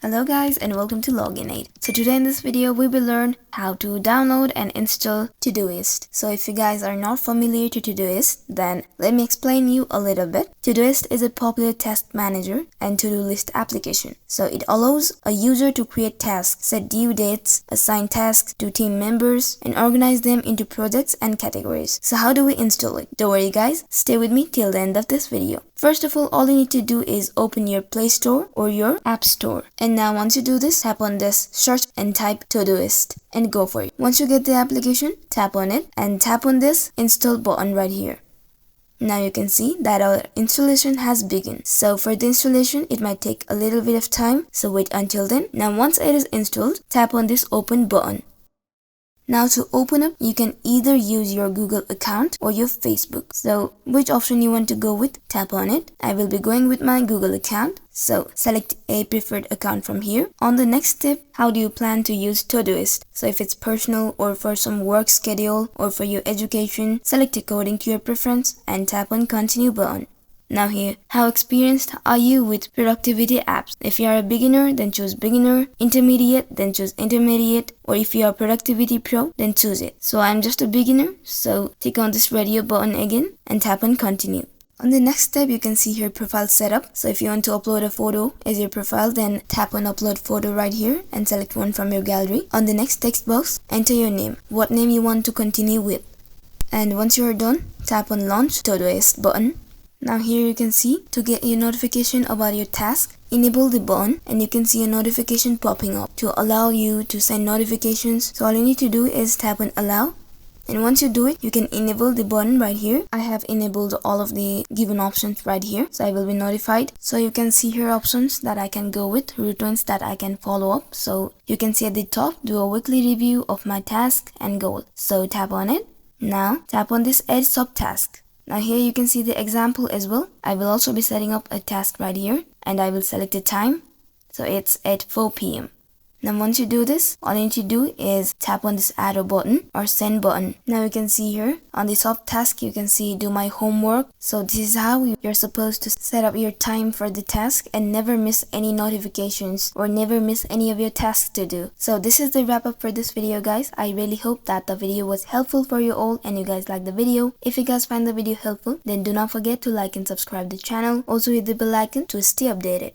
Hello guys and welcome to Login Aid. So today in this video we will learn how to download and install Todoist. So if you guys are not familiar to Todoist, then let me explain you a little bit. Todoist is a popular task manager and to-do list application. So it allows a user to create tasks, set due dates, assign tasks to team members, and organize them into projects and categories. So how do we install it? Don't worry guys, stay with me till the end of this video. First of all you need to do is open your Play Store or your App Store. And now once you do this, tap on this search and type Todoist and go for it. Once you get the application, tap on it and tap on this install button right here. Now you can see that our installation has begun. So for the installation, it might take a little bit of time, so wait until then. Now once it is installed, tap on this open button. Now to open up, you can either use your Google account or your Facebook. So which option you want to go with, tap on it. I will be going with my Google account. So select a preferred account from here. On the next step, how do you plan to use Todoist? So if it's personal or for some work schedule or for your education, select according to your preference and tap on continue button. Now here, how experienced are you with productivity apps? If you are a beginner, then choose beginner, intermediate, then choose intermediate, or if you are productivity pro, then choose it. So I'm just a beginner, so click on this radio button again and tap on continue. On the next step, you can see here profile setup. So if you want to upload a photo as your profile, then tap on upload photo right here and select one from your gallery. On the next text box, enter your name, what name you want to continue with. And once you are done, tap on launch Todoist button. Now here you can see, to get a notification about your task, enable the button and you can see a notification popping up to allow you to send notifications. So all you need to do is tap on allow, and once you do it, you can enable the button right here. I have enabled all of the given options right here, so I will be notified. So you can see here options that I can go with, routines that I can follow up. So you can see at the top, do a weekly review of my task and goal. So tap on it. Now tap on this add subtask. Now here you can see the example as well. I will also be setting up a task right here and I will select the time. So it's at 4 p.m. Now once you do this, all you need to do is tap on this arrow button or send button. Now you can see here on the subtask, you can see do my homework. So this is how you're supposed to set up your time for the task and never miss any notifications or never miss any of your tasks to do. So this is the wrap up for this video guys. I really hope that the video was helpful for you all and you guys like the video. If you guys find the video helpful, then do not forget to like and subscribe the channel. Also hit the bell icon to stay updated.